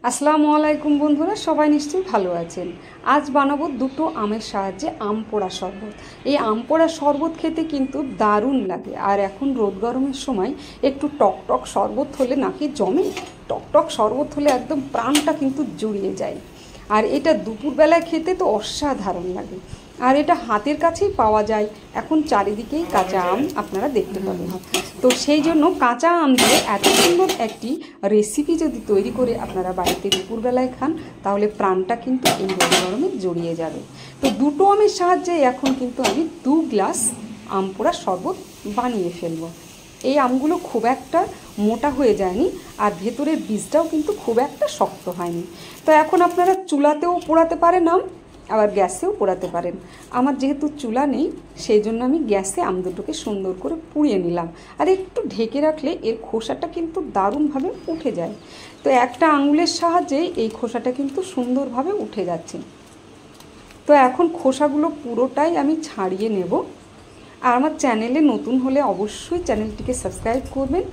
আসসালামু আলাইকুম বন্ধুরা, সবাই নিশ্চয়ই ভালো আছেন। আজ বানাবো দুটো আমের সাহায্যে আম পোড়া শরবত। এই আম পোড়া শরবত খেতে কিন্তু দারুণ লাগে। আর এখন রোদ গরমের সময় একটু টকটক শরবত হলে নাকি জমে। টকটক শরবত হলে একদম প্রাণটা কিন্তু জুড়িয়ে যায়। আর এটা দুপুরবেলায় খেতে তো অসাধারণ লাগে। আর এটা হাতের কাছেই পাওয়া যায়। এখন চারিদিকেই কাঁচা আম আপনারা দেখতে পাবেন। তো সেই জন্য কাঁচা আম দিয়ে এত সুন্দর একটি রেসিপি যদি তৈরি করে আপনারা বাড়িতে দুপুরবেলায় খান, তাহলে প্রাণটা কিন্তু এই রোদ গরমে জড়িয়ে যাবে। তো দুটো আমের সাহায্যে এখন কিন্তু আমি 2 গ্লাস আম পোড়া শরবত বানিয়ে ফেলবো। এই আমগুলো খুব একটা মোটা হয়ে যায়নি, আর ভেতরের বীজটাও কিন্তু খুব একটা শক্ত হয়নি। তো এখন আপনারা চুলাতেও পোড়াতে পারেন আম, আবার গ্যাসেও পোড়াতে পারেন। আমার যেহেতু চুলা নেই, সেই জন্য আমি গ্যাসে আম দুটোকে সুন্দর করে পুড়িয়ে নিলাম। আর একটু ঢেকে রাখলে এর খোসাটা কিন্তু দারুণভাবে উঠে যায়। তো একটা আঙুলের সাহায্যে এই খোসাটা কিন্তু সুন্দরভাবে উঠে যাচ্ছে। তো এখন খোসাগুলো পুরোটাই আমি ছাড়িয়ে নেব। আর আমার চ্যানেলে নতুন হলে অবশ্যই চ্যানেলটিকে সাবস্ক্রাইব করবেন,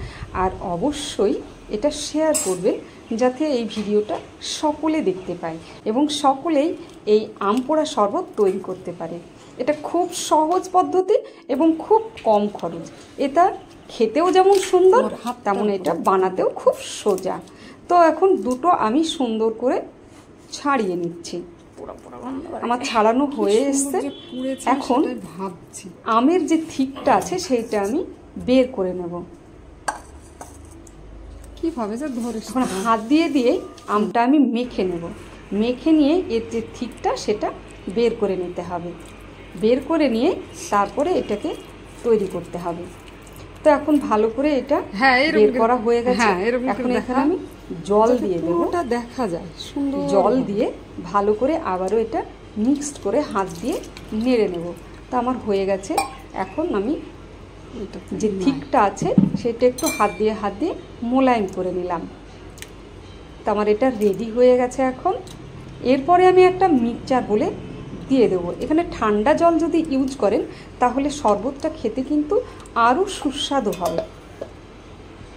আর অবশ্যই এটা শেয়ার করবেন, যাতে এই ভিডিওটা সকলে দেখতে পায় এবং সকলেই এই আম পোড়া শরবত তৈরি করতে পারে। এটা খুব সহজ পদ্ধতি এবং খুব কম খরচ। এটা খেতেও যেমন সুন্দর, তেমন এটা বানাতেও খুব সোজা। তো এখন দুটো আমি সুন্দর করে ছাড়িয়ে নিচ্ছি। আমার ছাড়ানো হয়ে এসছে। এখন ভাবছি আমের যে থিকটা আছে সেইটা আমি বের করে নেব। কিভাবে যে ধরে এখন হাত দিয়ে দিয়ে আমটা আমি মেখে নেব। মেখে নিয়ে এর যে থিকটা সেটা বের করে নিতে হবে। বের করে নিয়ে তারপরে এটাকে তৈরি করতে হবে। তো এখন ভালো করে এটা বের করা হয়ে গেছে। এখন এখানে আমি জল দিয়ে দেবো। ওটা দেখা যায় সুন্দর। জল দিয়ে ভালো করে আবারও এটা মিক্সড করে হাত দিয়ে নেড়ে নেব। তো আমার হয়ে গেছে। এখন আমি যে থিকটা আছে সেটা একটু হাত দিয়ে মোলায়েম করে নিলাম। তো আমার এটা রেডি হয়ে গেছে। এখন এরপরে আমি একটা মিক্সচার বলে দিয়ে দেবো। এখানে ঠান্ডা জল যদি ইউজ করেন তাহলে শরবতটা খেতে কিন্তু আরও সুস্বাদু হবে।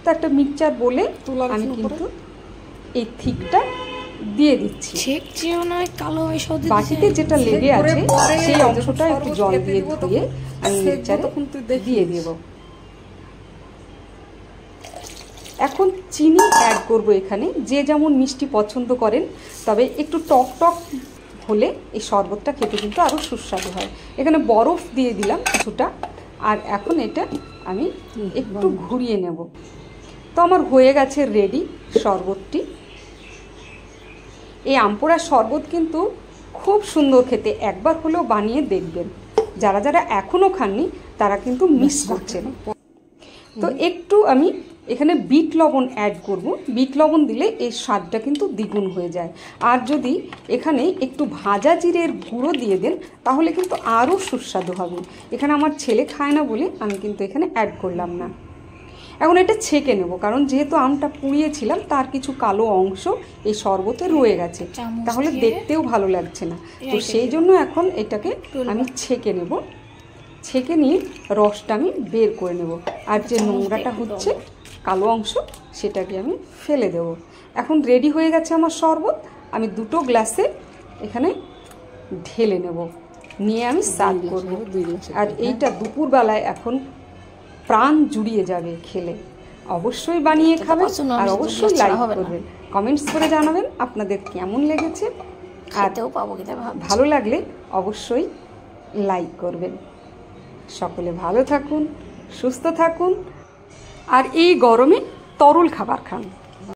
তো একটা মিক্সচার বলে আমি কিন্তু এই থিকটা দিয়ে দিচ্ছি। বাকিতে যেটা লেগে আছে সেই অংশটা একটু জল দিয়ে ধুয়ে আমি মিক্সচারে দিয়ে দেব। এখন চিনি অ্যাড করব এখানে, যে যেমন মিষ্টি পছন্দ করেন। তবে একটু টক টক হলে এই শরবতটা খেতে কিন্তু আরও সুস্বাদু হয়। এখানে বরফ দিয়ে দিলাম কিছুটা। আর এখন এটা আমি একটু ঘুরিয়ে নেব। তো আমার হয়ে গেছে রেডি শরবতটি। এই আম পোড়া শরবত কিন্তু খুব সুন্দর খেতে। একবার হলেও বানিয়ে দেখবেন। যারা যারা এখনও খাননি তারা কিন্তু মিস করছেন। তো একটু আমি এখানে বিট লবণ অ্যাড করব। বিট লবণ দিলে এর স্বাদটা কিন্তু দ্বিগুণ হয়ে যায়। আর যদি এখানে একটু ভাজা জিরের গুঁড়ো দিয়ে দেন তাহলে কিন্তু আরও সুস্বাদু হবে। এখানে আমার ছেলে খায় না বলে আমি কিন্তু এখানে অ্যাড করলাম না। এখন এটা ছেঁকে নেব, কারণ যেহেতু আমটা পুড়িয়েছিলাম তার কিছু কালো অংশ এই শরবতে রয়ে গেছে, তাহলে দেখতেও ভালো লাগছে না। তো সেই জন্য এখন এটাকে আমি ছেঁকে নেব। ছেঁকে নিয়ে রসটা আমি বের করে নেব। আর যে নোংরাটা হচ্ছে কালো অংশ সেটাকে আমি ফেলে দেব। এখন রেডি হয়ে গেছে আমার শরবত। আমি দুটো গ্লাসে এখানে ঢেলে নেব, নিয়ে আমি সার্ভ করব। আর এইটা দুপুরবেলায় এখন প্রাণ জুড়িয়ে যাবে খেলে। অবশ্যই বানিয়ে খাবেন, আর অবশ্যই লাইক করবেন। কমেন্টস করে জানাবেন আপনাদের কেমন লেগেছে। আর ভালো লাগলে অবশ্যই লাইক করবেন। সকলে ভালো থাকুন, সুস্থ থাকুন, আর এই গরমে তরল খাবার খান।